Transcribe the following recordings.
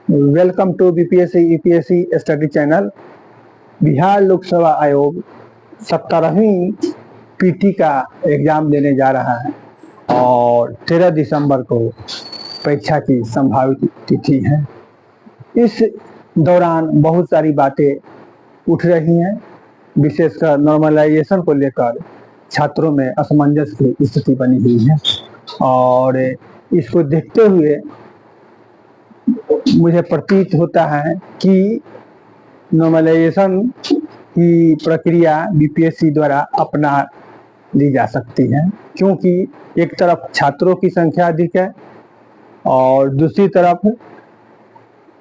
Welcome to BPSC UPSC study channel. Bihar लोक सेवा आयोग 17वीं पीटी का एग्जाम देने जा रहा है और 13 दिसंबर को परीक्षा की संभावित तिथि है। इस दौरान बहुत सारी बातें उठ रही हैं, विशेषकर नॉर्मलाइजेशन को लेकर छात्रों में असमंजस की स्थिति बनी हुई है और इसको देखते हुए मुझे प्रतीत होता है कि नॉर्मलाइजेशन की प्रक्रिया बीपीएससी द्वारा अपना ली जा सकती है, क्योंकि एक तरफ छात्रों की संख्या अधिक है और दूसरी तरफ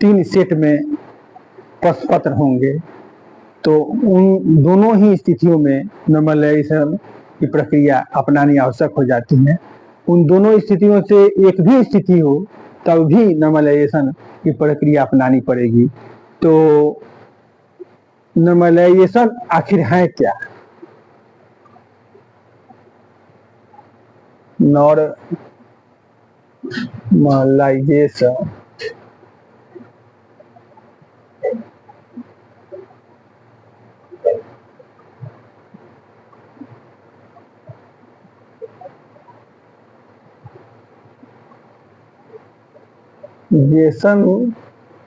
3 सेट में प्रश्न पत्र होंगे, तो उन दोनों ही स्थितियों में नॉर्मलाइजेशन की प्रक्रिया अपनानी आवश्यक हो जाती है। उन दोनों स्थितियों से एक भी स्थिति हो तब भी नॉर्मलाइजेशन की प्रक्रिया अपनानी पड़ेगी। तो नॉर्मलाइजेशन आखिर है क्या? नॉर्मलाइजेशन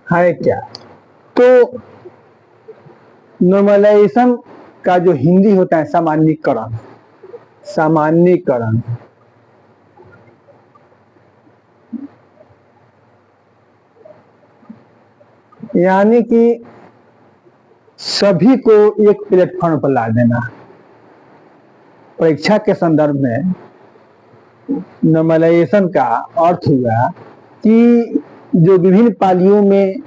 है क्या? तो नॉर्मलाइजेशन का जो हिंदी होता है सामान्यीकरण, यानी कि सभी को एक प्लेटफॉर्म पर ला देना। परीक्षा के संदर्भ में नॉर्मलाइजेशन का अर्थ हुआ कि जो विभिन्न पालियों में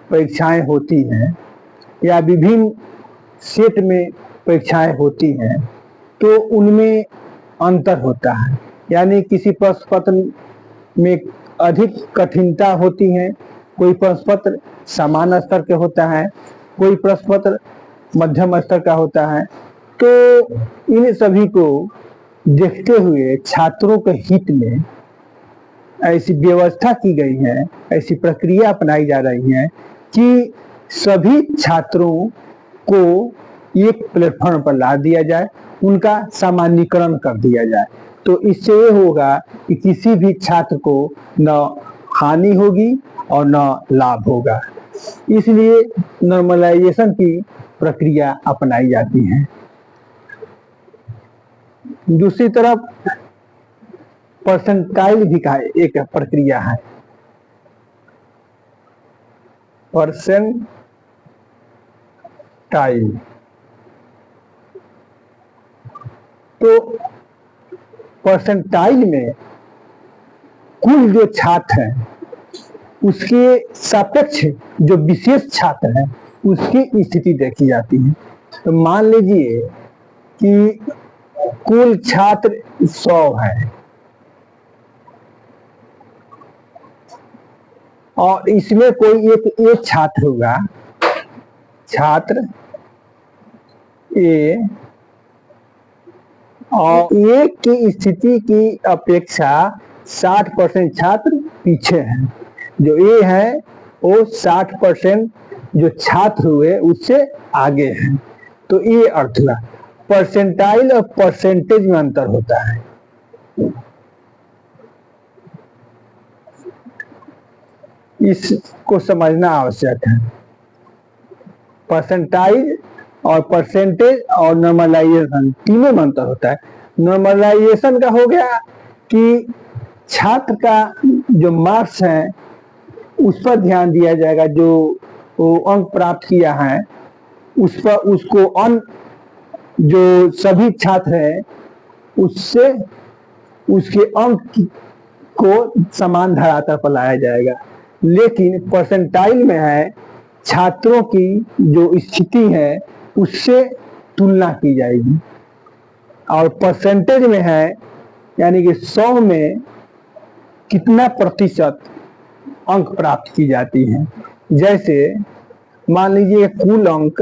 परीक्षाएं होती हैं या विभिन्न सेट में परीक्षाएं होती हैं, तो उनमें अंतर होता है। यानी किसी प्रश्न पत्र में अधिक कठिनता होती है, कोई प्रश्न पत्र सामान्य स्तर के होता है, कोई प्रश्न पत्र मध्यम स्तर का होता है। तो इन सभी को देखते हुए छात्रों के हित में ऐसी व्यवस्था की गई है, ऐसी प्रक्रिया अपनाई जा रही है कि सभी छात्रों को एक प्लेटफॉर्म पर ला दिया जाए, उनका सामान्यीकरण कर दिया जाए। तो इससे ये होगा कि किसी भी छात्र को न हानि होगी और न लाभ होगा। इसलिए नॉर्मलाइजेशन की प्रक्रिया अपनाई जाती है। दूसरी तरफ परसेंटाइल भी का एक प्रक्रिया है। परसेंटाइल तो परसेंटाइल में कुल जो छात्र हैं उसके सापेक्ष जो विशेष छात्र हैं उसकी स्थिति देखी जाती है। तो मान लीजिए कि कुल छात्र 100 है और इसमें कोई एक छात्र होगा, छात्र ए, और ए की स्थिति की अपेक्षा 60% छात्र पीछे हैं। जो ए है वो 60% जो छात्र हुए उससे आगे हैं। तो ये अर्थ हुआ। परसेंटाइल और परसेंटेज में अंतर होता है। इसको समझना आवश्यक है। परसेंटाइल और परसेंटेज और नॉर्मलाइजेशन तीनों में अंतर होता है। नॉर्मलाइजेशन का हो गया कि छात्र का जो मार्क्स है उस पर ध्यान दिया जाएगा, जो वो अंक प्राप्त किया है उस पर उसको जो सभी छात्र हैं उससे उसके अंक को समान धरातल पर लाया जाएगा। लेकिन परसेंटाइल में है छात्रों की जो स्थिति है उससे तुलना की जाएगी, और परसेंटेज में है यानी कि 100 में कितना प्रतिशत अंक प्राप्त की जाती है। जैसे मान लीजिए कुल अंक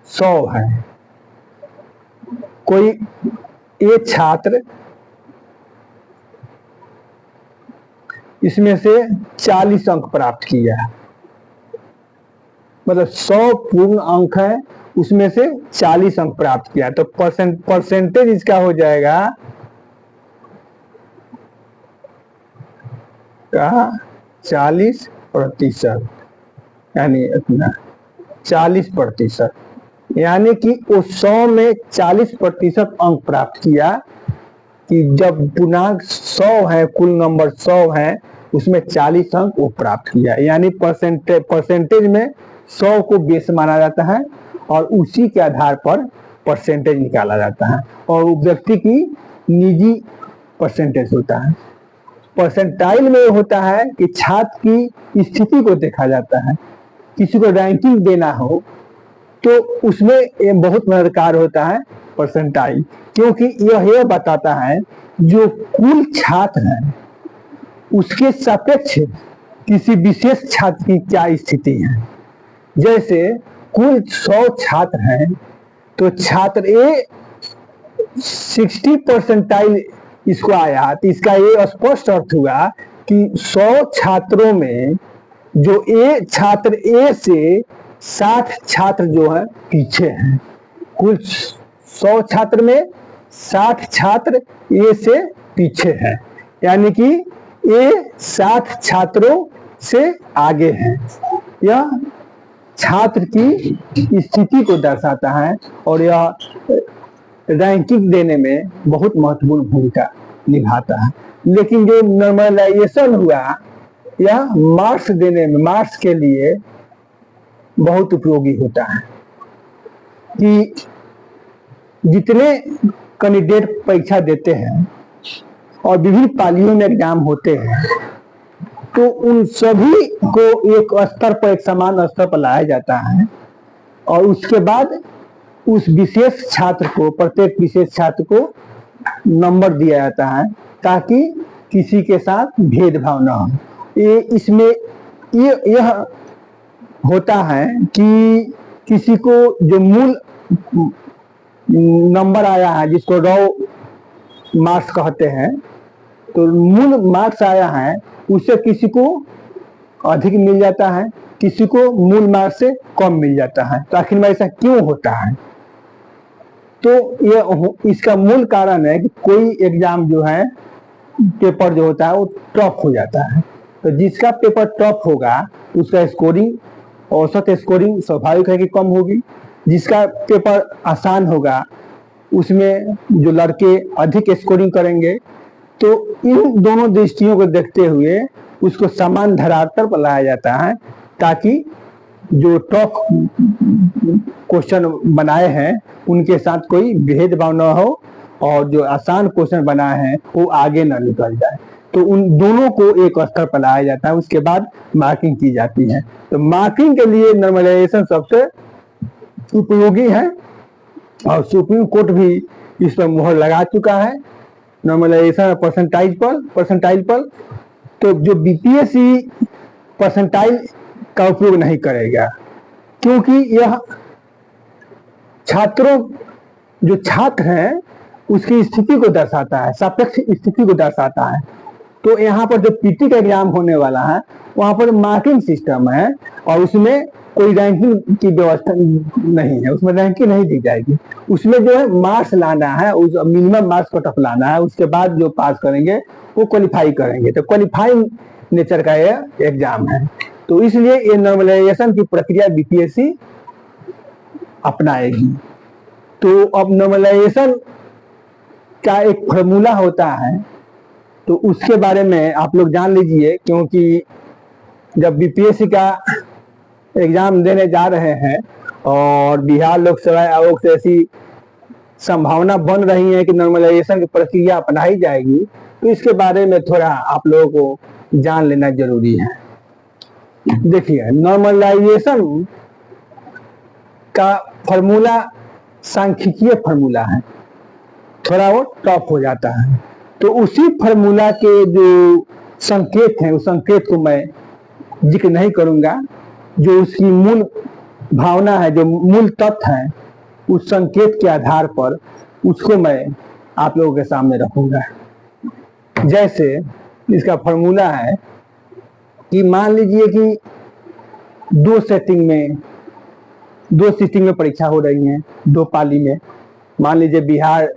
100 है, कोई एक छात्र इसमें से 40 अंक प्राप्त किया, मतलब 100 पूर्ण अंक है, उसमें से 40 अंक प्राप्त किया, तो परसेंटेज इसका हो जाएगा 40%, यानी इतना 40%, यानी कि वो 100 में 40% अंक प्राप्त किया, कि जब पूर्णांक 100 है, कुल नंबर 100 है, उसमें 40 अंक वो प्राप्त किया, यानी परसेंटेज में 100 को बेस माना जाता है और उसी के आधार पर परसेंटेज निकाला जाता है, और व्यक्ति की निजी परसेंटेज होता है। परसेंटाइल में होता है कि छात्र की स्थिति को देखा जाता है, किसी को रैंकिंग देना हो तो उसमें ये बहुत मददगार होता है परसेंटाइल, क्योंकि यह बताता है जो कुल छात्र हैं उसके सापेक्ष किसी विशेष छात्र की क्या स्थिति है। जैसे कुल 100 छात्र हैं तो छात्र ए 60 परसेंटाइल इसको आया, तो इसका ये स्पष्ट अर्थ हुआ कि 100 छात्रों में जो छात्र ए से 60 छात्र जो है पीछे हैं। कुल 100 छात्र में 60 छात्र ए से पीछे हैं, यानी कि ए 60 छात्रों से आगे हैं। यह छात्र की स्थिति को दर्शाता है और यह रैंकिंग देने में बहुत महत्वपूर्ण भूमिका निभाता है। लेकिन जो नॉर्मलाइजेशन हुआ यह मार्क्स देने में, मार्क्स के लिए बहुत उपयोगी होता है कि जितने कैंडिडेट परीक्षा देते हैं और विभिन्न पालियों में एग्जाम होते हैं तो उन सभी को एक स्तर पर, एक समान स्तर पर लाया जाता है और उसके बाद उस विशेष छात्र को, प्रत्येक विशेष छात्र को नंबर दिया जाता है ताकि किसी के साथ भेदभाव न हो। ये इसमें यह होता है कि किसी को जो मूल नंबर आया है, जिसको रॉ मार्क्स कहते हैं, तो मूल मार्क्स आया है उससे किसी को अधिक मिल जाता है, किसी को मूल मार्क्स से कम मिल जाता है। तो आखिर में ऐसा क्यों होता है? तो ये इसका मूल कारण है कि कोई एग्जाम जो है, पेपर जो होता है वो टफ हो जाता है। तो जिसका पेपर टफ होगा उसका स्कोरिंग, औसत स्कोरिंग स्वाभाविक है कि कम होगी। जिसका पेपर आसान होगा उसमें जो लड़के अधिक स्कोरिंग करेंगे। तो इन दोनों दृष्टियों को देखते हुए उसको समान धरातल पर लाया जाता है ताकि जो टफ क्वेश्चन बनाए हैं उनके साथ कोई भेदभाव न हो और जो आसान क्वेश्चन बनाए हैं वो आगे न निकल जाए। तो उन दोनों को एक स्तर पर लाया जाता है, उसके बाद मार्किंग की जाती है। तो मार्किंग के लिए नॉर्मलाइजेशन सबसे उपयोगी है और सुप्रीम कोर्ट भी इस पर मुहर लगा चुका है, नॉर्मलाइजेशन परसेंटाइल पर। तो जो बीपीएससी परसेंटाइल का उपयोग नहीं करेगा क्योंकि यह जो छात्र हैं उसकी स्थिति को दर्शाता है, सापेक्ष स्थिति को दर्शाता है। तो यहाँ पर जो पीटी का एग्जाम होने वाला है वहां पर मार्किंग सिस्टम है और उसमें कोई रैंकिंग की व्यवस्था नहीं है, उसमें रैंकिंग नहीं दी जाएगी। उसमें जो है मार्क्स लाना है, उस मिनिमम मार्क्स कट ऑफ लाना है, उसके बाद जो पास करेंगे वो क्वालिफाई करेंगे। तो क्वालिफाइंग नेचर का यह एग्जाम है। तो इसलिए ये नॉर्मलाइजेशन की प्रक्रिया बीपीएससी अपनाएगी। तो अब नॉर्मलाइजेशन का एक फॉर्मूला होता है, तो उसके बारे में आप लोग जान लीजिए, क्योंकि जब बीपीएससी का एग्जाम देने जा रहे हैं और बिहार लोक सेवा आयोग से ऐसी संभावना बन रही है कि नॉर्मलाइजेशन की प्रक्रिया अपनाई जाएगी, तो इसके बारे में थोड़ा आप लोगों को जान लेना जरूरी है। देखिए, नॉर्मलाइजेशन का फॉर्मूला सांख्यिकीय फॉर्मूला है, थोड़ा वो टफ हो जाता है। तो उसी फॉर्मूला के जो संकेत हैं उस संकेत को मैं जिक्र नहीं करूंगा, जो उसकी मूल भावना है, जो मूल तथ्य है, उस संकेत के आधार पर उसको मैं आप लोगों के सामने रखूंगा। जैसे इसका फॉर्मूला है कि मान लीजिए कि दो सिटिंग में परीक्षा हो रही है, दो पाली में। मान लीजिए बिहार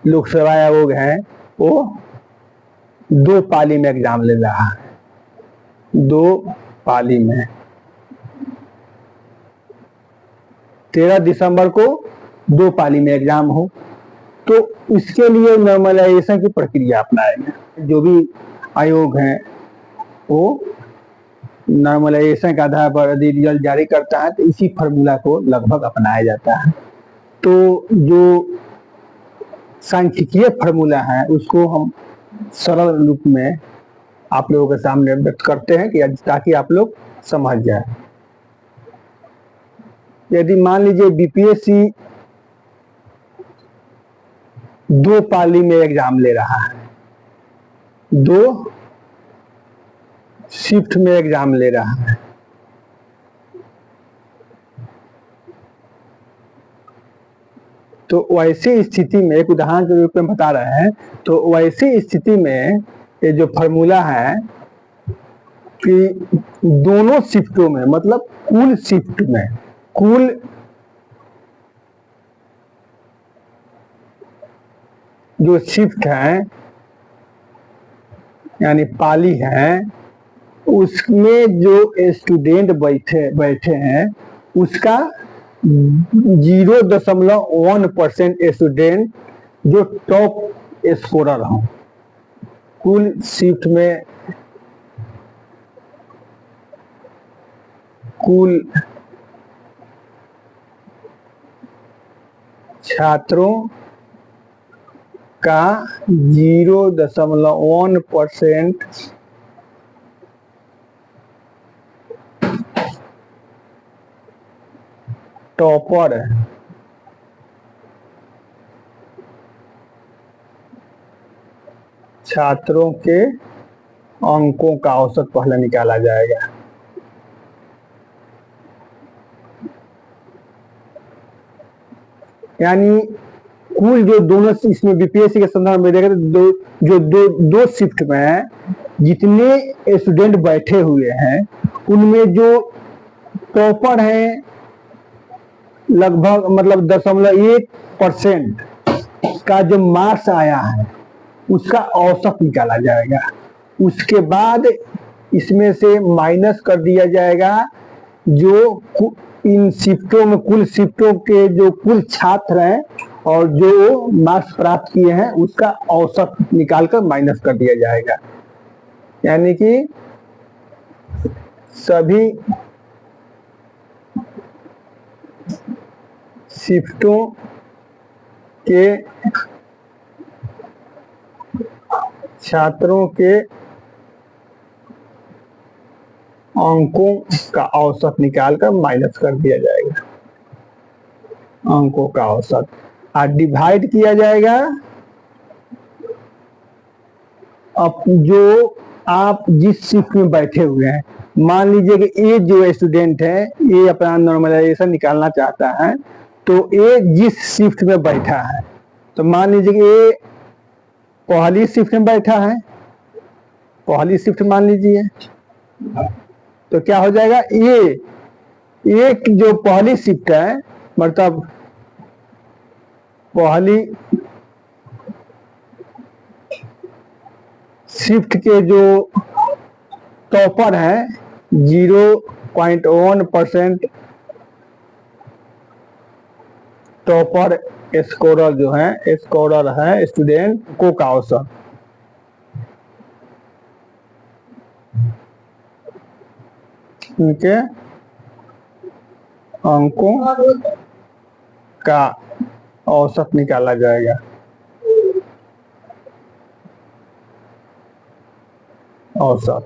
लोकसभा आयोग है, वो दो पाली में एग्जाम ले रहा है, दो पाली में। 13 दिसंबर को दो पाली में एग्जाम हो, तो इसके लिए नॉर्मलाइजेशन की प्रक्रिया अपनाएंगे। जो भी आयोग है वो नॉर्मलाइजेशन के आधार पर यदि रिजल्ट जारी करता है तो इसी फार्मूला को लगभग अपनाया जाता है। तो जो सांख्यिकीय फार्मूला है उसको हम सरल रूप में आप लोगों के सामने व्यक्त करते हैं कि ताकि आप लोग समझ जाए। यदि मान लीजिए बीपीएससी दो पाली में एग्जाम ले रहा है, दो शिफ्ट में एग्जाम ले रहा है, तो वैसी स्थिति में एक उदाहरण के रूप में बता रहे हैं, तो वैसी स्थिति में ये जो फार्मूला है कि दोनों शिफ्टों में, मतलब कुल शिफ्ट में, कुल जो शिफ्ट है यानी पाली है, उसमें जो स्टूडेंट बैठे हैं उसका 0.1% स्टूडेंट जो टॉप स्कोरर हो। कुल शिफ्ट में कुल छात्रों का 0.1% टॉपर छात्रों के अंकों का औसत पहले निकाला जाएगा। यानी कुल जो दोनों, इसमें बीपीएससी के संदर्भ में देखें तो दो शिफ्ट में जितने स्टूडेंट बैठे हुए हैं उनमें जो टॉपर हैं लगभग, मतलब 0.1% का जो मार्क्स आया है उसका औसत निकाला जाएगा। उसके बाद इसमें से माइनस कर दिया जाएगा जो इन शिफ्टों में, कुल शिफ्टों के जो कुल छात्र हैं और जो मार्क्स प्राप्त किए हैं उसका औसत निकालकर माइनस कर दिया जाएगा। यानी कि सभी शिफ्टों के छात्रों के अंकों का औसत निकालकर माइनस कर दिया जाएगा, अंकों का औसत, और डिवाइड किया जाएगा अब जो आप जिस शिफ्ट में बैठे हुए हैं। मान लीजिए कि ए जो स्टूडेंट है ये अपना नॉर्मलाइजेशन निकालना चाहता है, तो ए जिस शिफ्ट में बैठा है, तो मान लीजिए कि ए पहली शिफ्ट में बैठा है, पहली शिफ्ट मान लीजिए, तो क्या हो जाएगा, ये एक जो पहली शिफ्ट है, मतलब पहली शिफ्ट के जो टॉपर है 0.1% टॉपर स्कोरर जो है, स्कोरर है स्टूडेंट को का औसत, उनके अंकों का औसत निकाला जाएगा। औसत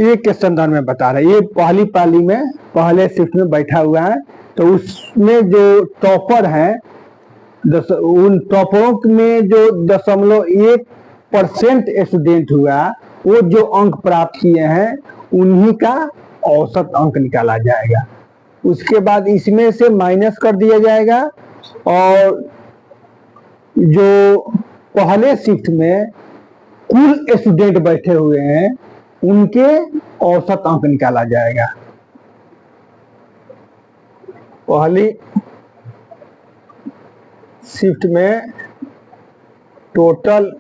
एक के संदर्भ में बता रहे, ये पहली पाली में पहले शिफ्ट में बैठा हुआ है, तो उसमें जो टॉपर है उन टॉपरों में जो 0.1% स्टूडेंट हुआ, वो जो अंक प्राप्त किए हैं उन्हीं का औसत अंक निकाला जाएगा। उसके बाद इसमें से माइनस कर दिया जाएगा और जो पहले शिफ्ट में कुल स्टूडेंट बैठे हुए हैं उनके औसत अंक निकाला जाएगा। पहली शिफ्ट में टोटल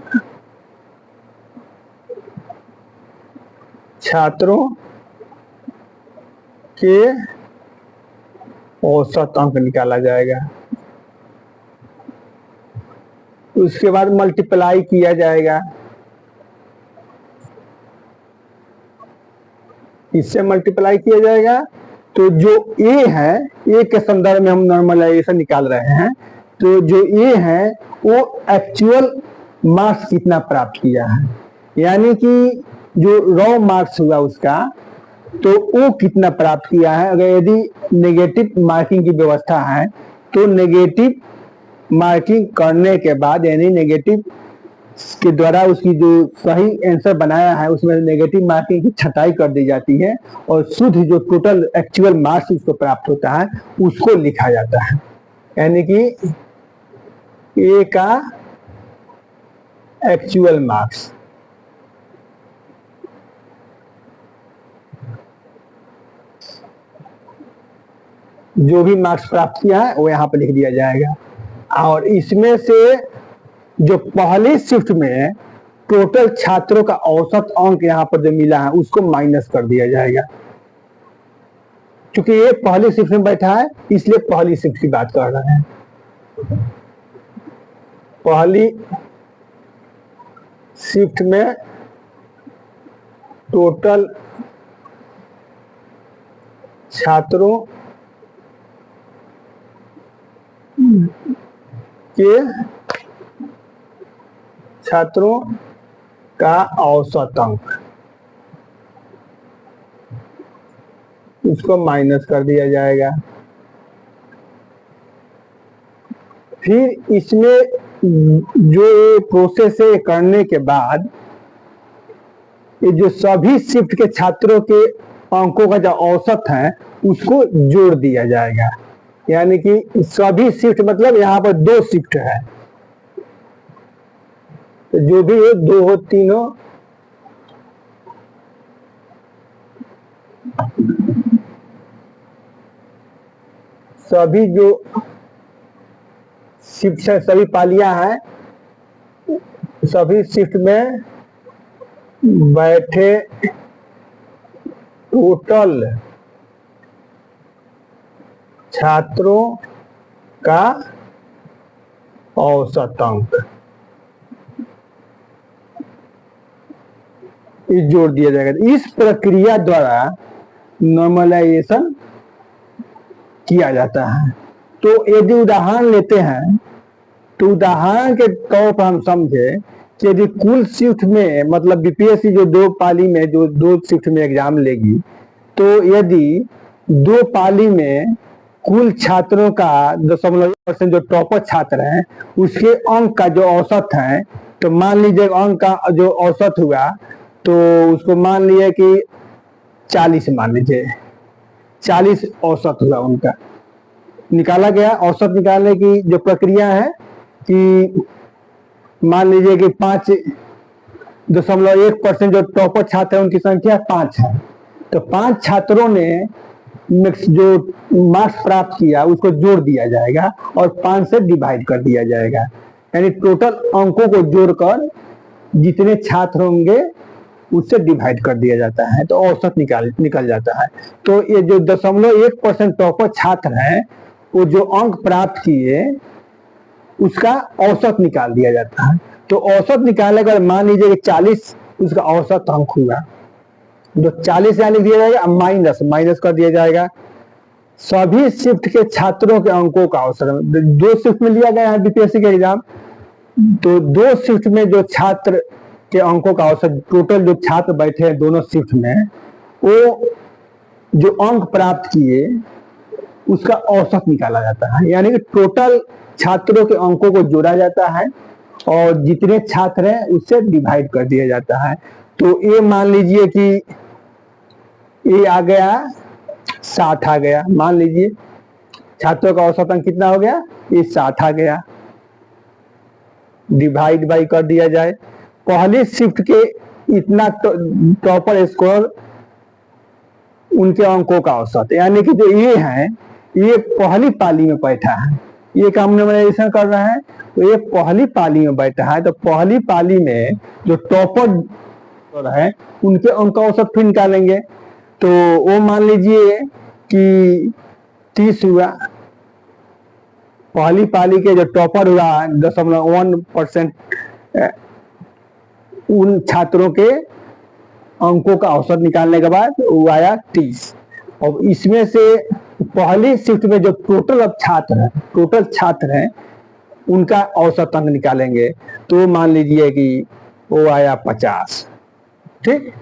छात्रों के औसत अंक निकाला जाएगा। उसके बाद मल्टीप्लाई किया जाएगा, इससे मल्टीप्लाई किया जाएगा। तो जो ए है, ए के संदर्भ में हम नॉर्मलाइजेशन निकाल रहे हैं, तो जो ए है वो एक्चुअल मार्क्स कितना प्राप्त किया है, यानी कि जो रॉ मार्क्स हुआ उसका, तो वो कितना प्राप्त किया है। अगर यदि नेगेटिव मार्किंग की व्यवस्था है तो नेगेटिव मार्किंग करने के बाद, यानी नेगेटिव के द्वारा उसकी जो सही आंसर बनाया है उसमें नेगेटिव मार्किंग की छटाई कर दी जाती है और शुद्ध जो टोटल एक्चुअल मार्क्स उसको प्राप्त होता है उसको लिखा जाता है। यानी कि ए का एक्चुअल मार्क्स, जो भी मार्क्स प्राप्त किया है वो यहाँ पर लिख दिया जाएगा। और इसमें से जो पहली शिफ्ट में टोटल छात्रों का औसत अंक यहाँ पर जो मिला है उसको माइनस कर दिया जाएगा। क्योंकि ये पहली शिफ्ट में बैठा है इसलिए पहली शिफ्ट की बात कर रहे हैं। पहली शिफ्ट में टोटल छात्रों का औसत अंक, इसको माइनस कर दिया जाएगा। फिर इसमें जो प्रोसेस है करने के बाद ये जो सभी शिफ्ट के छात्रों के अंकों का जो औसत है उसको जोड़ दिया जाएगा। यानी कि सभी शिफ्ट मतलब यहाँ पर 2 शिफ्ट है, तो जो भी है 2 हो 3 हो, सभी जो शिफ्ट है, सभी पालियां हैं, सभी शिफ्ट में बैठे टोटल छात्रों का औसत अंक इस जोड़ दिया जाएगा। इस प्रक्रिया द्वारा नॉर्मलाइजेशन किया जाता है। तो यदि उदाहरण लेते हैं तो उदाहरण के तौर पर हम समझे कि यदि कुल शिफ्ट में मतलब बीपीएससी जो 2 पाली में जो 2 शिफ्ट में एग्जाम लेगी, तो यदि 2 पाली में कुल छात्रों का 0.1% जो टॉपर छात्र हैं उसके अंक का जो औसत है, तो मान लीजिए अंक का जो औसत हुआ तो उसको मान लिया कि 40, मान लीजिए 40 औसत हुआ उनका, निकाला गया। औसत निकालने की जो प्रक्रिया है कि मान लीजिए कि 5.1% जो टॉपर छात्र है उनकी संख्या 5 है, तो 5 छात्रों ने जो मार्क्स प्राप्त किया उसको जोड़ दिया जाएगा और 5 से डिवाइड कर दिया जाएगा। यानी टोटल अंकों को जोड़कर जितने छात्र होंगे उससे डिवाइड कर दिया जाता है तो औसत निकल जाता है। तो ये जो 0.1% टॉपर छात्र हैं वो जो अंक प्राप्त किए उसका औसत निकाल दिया जाता है। तो औसत निकालने के बाद मान लीजिए कि 40 उसका औसत अंक हुआ, जो 40 यहाँ लिख दिया जाएगा, माइनस कर दिया जाएगा सभी शिफ्ट के छात्रों के अंकों का औसत। 2 शिफ्ट में लिया गया है बीपीएससी के एग्जाम, तो 2 शिफ्ट में जो छात्र के अंकों का औसत, टोटल जो छात्र बैठे हैं दोनों शिफ्ट में, वो जो अंक प्राप्त किए उसका औसत निकाला जाता है। यानी कि टोटल छात्रों के अंकों को जोड़ा जाता है और जितने छात्र हैं उससे डिवाइड कर दिया जाता है। तो ये मान लीजिए कि ये आ गया 60 आ गया, मान लीजिए छात्रों का औसत अंक कितना हो गया, ये 60 आ गया, डिवाइड बाई कर दिया जाए पहली शिफ्ट के इतना टॉपर स्कोर उनके अंकों का औसत, यानी कि जो ये है ये पहली पाली में बैठा है, ये काम नॉर्मलाइजेशन कर रहा है, तो ये पहली पाली में बैठा है, तो पहली पाली में जो टॉपर है उनके अंक का औसत फिर निकालेंगे। तो वो मान लीजिए कि 30 हुआ, पहली पाली के जो टॉपर हुआ 0.1% उन छात्रों के अंकों का औसत निकालने के बाद वो आया 30। और इसमें से पहली शिफ्ट में जो टोटल छात्र हैं उनका औसत अंक निकालेंगे, तो मान लीजिए कि वो आया 50। ठीक,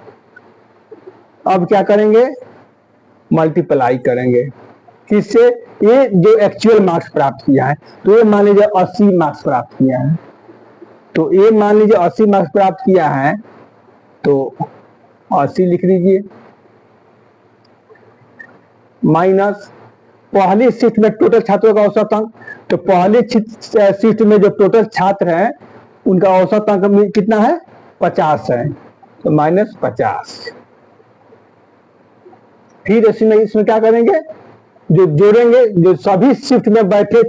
अब क्या करेंगे, मल्टीप्लाई करेंगे किससे, ये जो एक्चुअल मार्क्स प्राप्त किया है, तो ये मान लीजिए 80 मार्क्स प्राप्त किया है, तो ये मान लीजिए 80 मार्क्स प्राप्त किया है, तो 80 लिख लीजिए माइनस पहली शिफ्ट में टोटल छात्रों का औसत अंक, तो पहली शिफ्ट में जो टोटल छात्र हैं उनका औसत अंक कितना है, 50 है, तो -50। फिर इसमें क्या करेंगे, जो जोड़ेंगे, जो सभी शिफ्ट में बैठे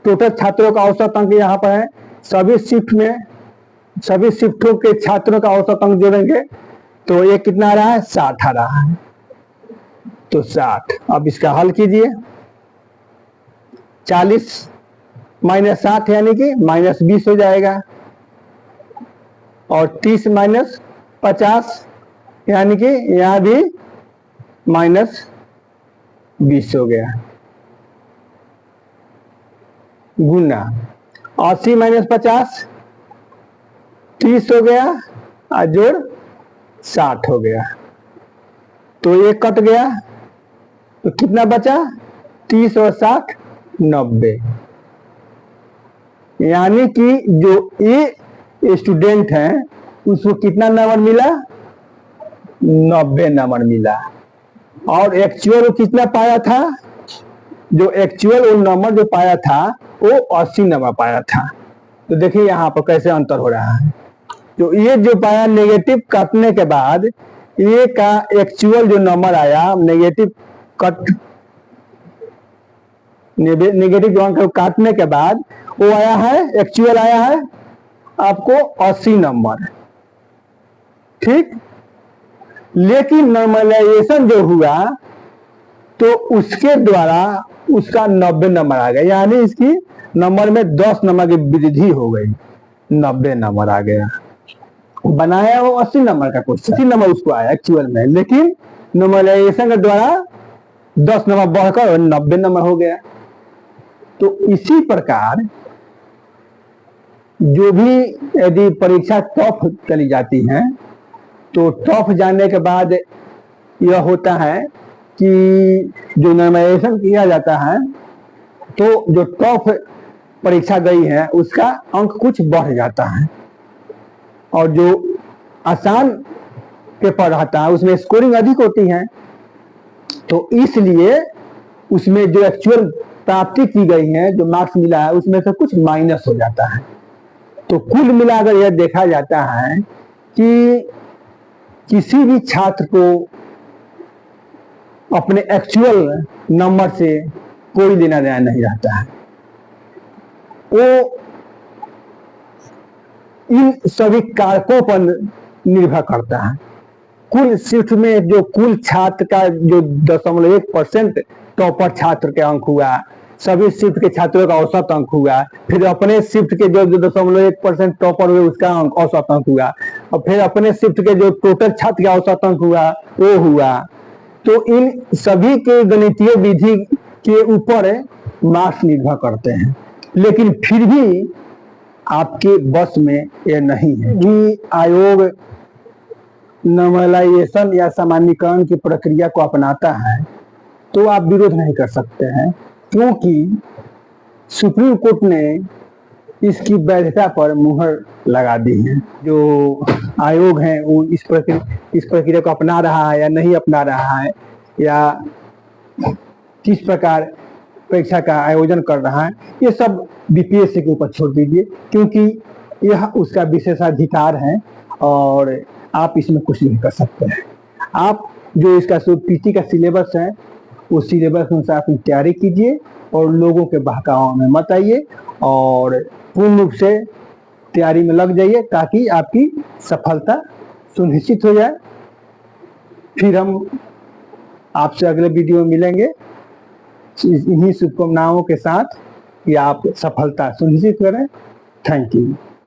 टोटल छात्रों का औसत अंक यहाँ पर है, सभी शिफ्टों के छात्रों का औसत अंक जोड़ेंगे, तो ये कितना आ रहा है, 60 आ रहा है, तो 60। अब इसका हल कीजिए, 40 - 60 यानी कि -20 हो जाएगा, और 30 - 50 यानी कि यहाँ भी -20 हो गया, गुना 80 - 50 30 हो गया, और जोड़ 60 हो गया, तो ये कट गया, तो कितना बचा, 30 और 60 90। यानी कि जो ये स्टूडेंट है उसको कितना नंबर मिला, 90 नंबर मिला, और एक्चुअल कितना पाया था, जो एक्चुअल नंबर जो पाया था वो 80 नंबर पाया था। तो देखिए यहाँ पर कैसे अंतर हो रहा है, तो ये जो पाया नेगेटिव काटने के बाद ये का एक्चुअल जो नंबर आया, नेगेटिव अंक काटने के बाद वो आया है, एक्चुअल आया है आपको 80 नंबर। ठीक, लेकिन नॉर्मलाइजेशन जो हुआ तो उसके द्वारा उसका 90 नंबर आ गया, यानी इसकी नंबर में 10 नंबर की वृद्धि हो गई, 90 नंबर आ गया। बनाया वो 80 नंबर का क्वेश्चन, 80 नंबर उसको आया एक्चुअल में, लेकिन नॉर्मलाइजेशन के द्वारा 10 नंबर बढ़कर 90 नंबर हो गया। तो इसी प्रकार जो भी यदि परीक्षा टॉप चली जाती है, तो टॉप जाने के बाद यह होता है कि जो नॉर्मलाइजेशन किया जाता है, तो जो टॉप परीक्षा गई है उसका अंक कुछ बढ़ जाता है, और जो आसान पेपर रहता है उसमें स्कोरिंग अधिक होती है, तो इसलिए उसमें जो एक्चुअल प्राप्ति की गई है, जो मार्क्स मिला है, उसमें से कुछ माइनस हो जाता है। तो कुल मिलाकर यह देखा जाता है कि किसी भी छात्र को अपने एक्चुअल नंबर से कोई लेना देना नहीं रहता है, वो इन सभी कारकों पर निर्भर करता है। कुल शिफ्ट में जो कुल छात्र का जो 0.1% टॉपर छात्र के अंक हुआ, सभी शिफ्ट के छात्रों का औसत अंक हुआ, फिर अपने शिफ्ट के जो 0.1% टॉपर हुए उसका औसत अंक हुआ, और फिर अपने शिफ्ट के जो टोटल छात्र का औसत अंक हुआ वो हुआ। तो इन सभी के गणितीय विधि के ऊपर मार्क्स निर्भर करते हैं, लेकिन फिर भी आपके बस में यह नहीं है कि आयोग नॉर्मलाइजेशन या सामान्यीकरण की प्रक्रिया को अपनाता है, तो आप विरोध नहीं कर सकते हैं, क्योंकि सुप्रीम कोर्ट ने इसकी वैधता पर मुहर लगा दी है। जो आयोग है वो इस प्रक्रिया को अपना रहा है या नहीं अपना रहा है, या किस प्रकार परीक्षा का आयोजन कर रहा है, ये सब बीपीएससी के ऊपर छोड़ दीजिए, क्योंकि यह उसका विशेषाधिकार है और आप इसमें कुछ नहीं कर सकते हैं। आप जो इसका पीटी का सिलेबस है उस सिलेबस अनुसार अपनी तैयारी कीजिए और लोगों के बहकाव में मत आइए और पूर्ण रूप से तैयारी में लग जाइए ताकि आपकी सफलता सुनिश्चित हो जाए। फिर हम आपसे अगले वीडियो में मिलेंगे इन्हीं शुभकामनाओं के साथ कि आप सफलता सुनिश्चित करें। Thank you.